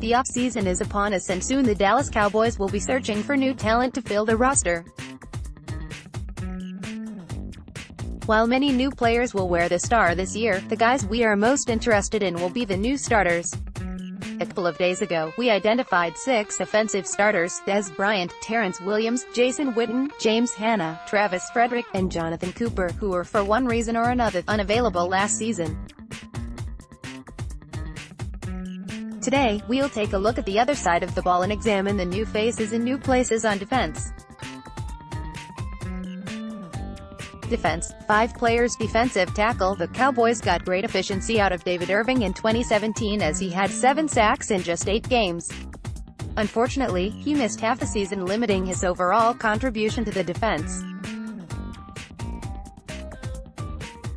The offseason is upon us and soon the Dallas Cowboys will be searching for new talent to fill the roster. While many new players will wear the star this year, the guys we are most interested in will be the new starters. A couple of days ago, we identified 6 offensive starters: Dez Bryant, Terrence Williams, Jason Witten, James Hanna, Travis Frederick, and Jonathan Cooper, who were for one reason or another unavailable last season. Today, we'll take a look at the other side of the ball and examine the new faces and new places on defense. Defense. 5 players. Defensive tackle. The Cowboys got great efficiency out of David Irving in 2017 as he had 7 sacks in just 8 games. Unfortunately, he missed half the season, limiting his overall contribution to the defense.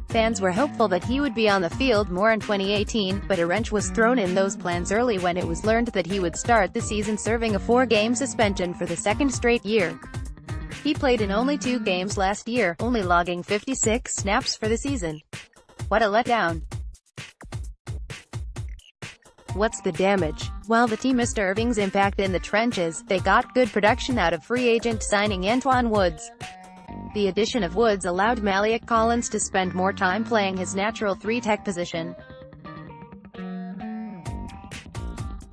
Fans were hopeful that he would be on the field more in 2018, but a wrench was thrown in those plans early when it was learned that he would start the season serving a 4-game suspension for the 2nd straight year. He played in only 2 games last year, only logging 56 snaps for the season. What a letdown. What's the damage? While the team missed Irving's impact in the trenches, they got good production out of free agent signing Antwaun Woods. The addition of Woods allowed Maliek Collins to spend more time playing his natural 3-tech position.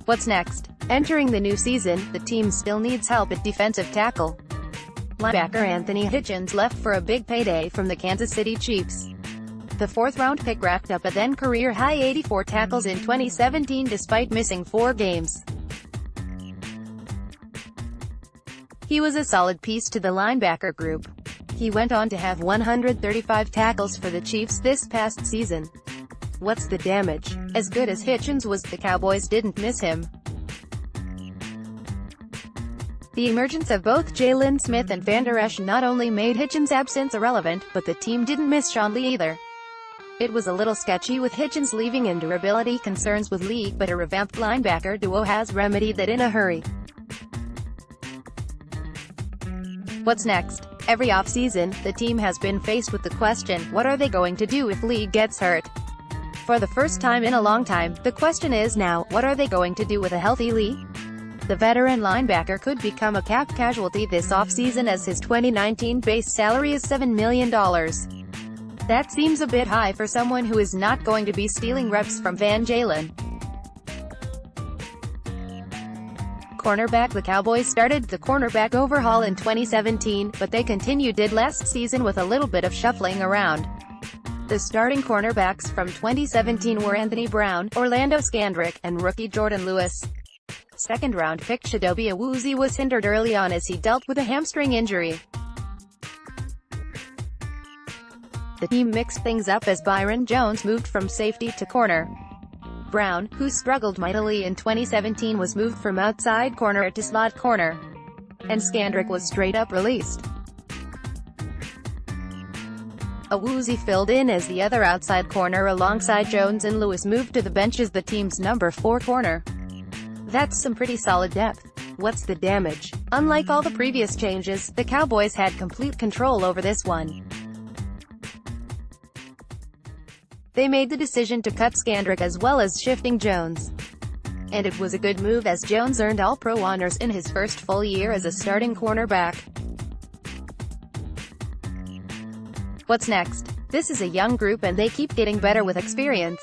What's next? Entering the new season, the team still needs help at defensive tackle. Linebacker Anthony Hitchens left for a big payday from the Kansas City Chiefs. The 4th-round pick racked up a then-career-high 84 tackles in 2017 despite missing 4 games. He was a solid piece to the linebacker group. He went on to have 135 tackles for the Chiefs this past season. What's the damage? As good as Hitchens was, the Cowboys didn't miss him. The emergence of both Jaylon Smith and Van Der Esch not only made Hitchens' absence irrelevant, but the team didn't miss Sean Lee either. It was a little sketchy with Hitchens leaving and durability concerns with Lee, but a revamped linebacker duo has remedied that in a hurry. What's next? Every offseason, the team has been faced with the question, what are they going to do if Lee gets hurt? For the first time in a long time, the question is now, what are they going to do with a healthy Lee? The veteran linebacker could become a cap casualty this offseason as his 2019 base salary is $7 million. That seems a bit high for someone who is not going to be stealing reps from Van Jalen. Cornerback. The Cowboys started the cornerback overhaul in 2017, but they continued it last season with a little bit of shuffling around. The starting cornerbacks from 2017 were Anthony Brown, Orlando Scandrick, and rookie Jordan Lewis. 2nd-round pick Chidobe Awuzie was hindered early on as he dealt with a hamstring injury. The team mixed things up as Byron Jones moved from safety to corner. Brown, who struggled mightily in 2017, was moved from outside corner to slot corner. And Scandrick was straight-up released. Awuzie filled in as the other outside corner alongside Jones, and Lewis moved to the bench as the team's number 4 corner. That's some pretty solid depth. What's the damage? Unlike all the previous changes, the Cowboys had complete control over this one. They made the decision to cut Scandrick as well as shifting Jones. And it was a good move as Jones earned All-Pro honors in his first full year as a starting cornerback. What's next? This is a young group and they keep getting better with experience.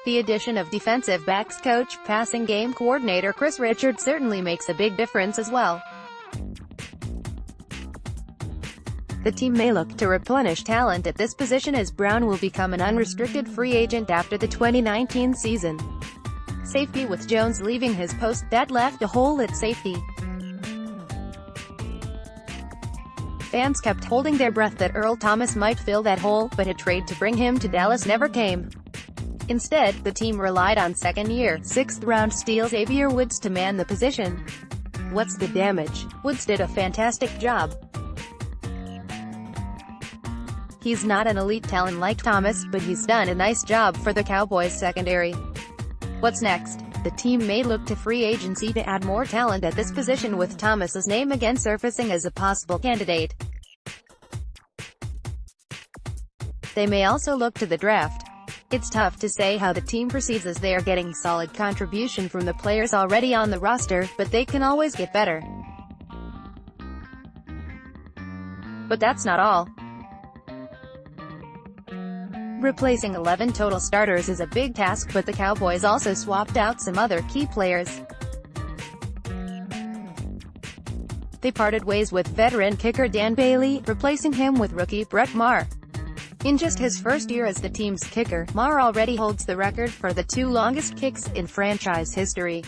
The addition of defensive backs coach, passing game coordinator Chris Richards certainly makes a big difference as well. The team may look to replenish talent at this position as Brown will become an unrestricted free agent after the 2019 season. Safety. With Jones leaving his post, that left a hole at safety. Fans kept holding their breath that Earl Thomas might fill that hole, but a trade to bring him to Dallas never came. Instead, the team relied on 2nd-year, 6th-round steal Xavier Woods to man the position. What's the damage? Woods did a fantastic job. He's not an elite talent like Thomas, but he's done a nice job for the Cowboys secondary. What's next? The team may look to free agency to add more talent at this position, with Thomas's name again surfacing as a possible candidate. They may also look to the draft. It's tough to say how the team proceeds as they are getting solid contribution from the players already on the roster, but they can always get better. But that's not all. Replacing 11 total starters is a big task, but the Cowboys also swapped out some other key players. They parted ways with veteran kicker Dan Bailey, replacing him with rookie Brett Maher. In just his first year as the team's kicker, Maher already holds the record for the 2 longest kicks in franchise history.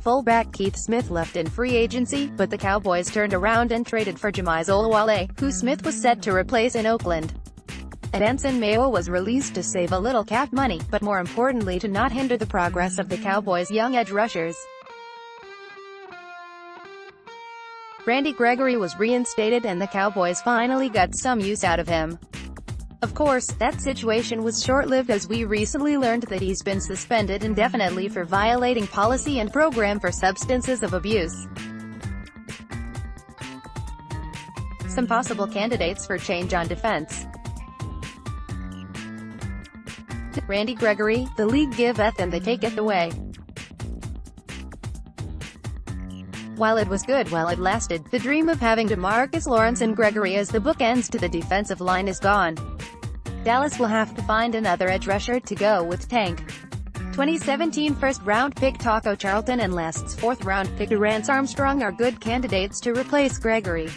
Fullback Keith Smith left in free agency, but the Cowboys turned around and traded for Jamize Olawale, who Smith was set to replace in Oakland. Benson Mayo was released to save a little cap money, but more importantly to not hinder the progress of the Cowboys' young edge rushers. Randy Gregory was reinstated and the Cowboys finally got some use out of him. Of course, that situation was short-lived as we recently learned that he's been suspended indefinitely for violating policy and program for substances of abuse. Some possible candidates for change on defense. Randy Gregory, the league giveth and they taketh away. While it was good while it lasted, the dream of having DeMarcus Lawrence and Gregory as the bookends to the defensive line is gone. Dallas will have to find another edge rusher to go with Tank. 2017 first-round pick Taco Charlton and last's fourth-round pick Dorance Armstrong are good candidates to replace Gregory.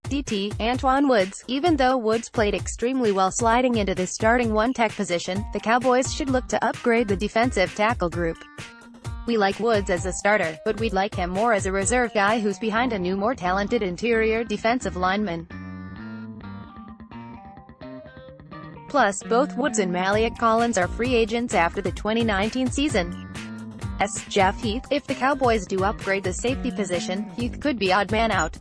DT, Antwaun Woods. Even though Woods played extremely well sliding into the starting one-tech position, the Cowboys should look to upgrade the defensive tackle group. We like Woods as a starter, but we'd like him more as a reserve guy who's behind a new more talented interior defensive lineman. Plus, both Woods and Maliek Collins are free agents after the 2019 season. Jeff Heath. If the Cowboys do upgrade the safety position, Heath could be odd man out.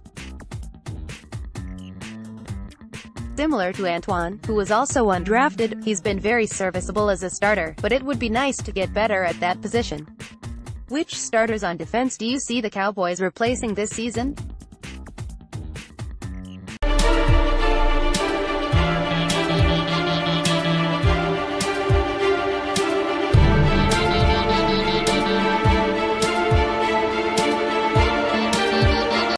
Similar to Antwaun, who was also undrafted, he's been very serviceable as a starter, but it would be nice to get better at that position. Which starters on defense do you see the Cowboys replacing this season?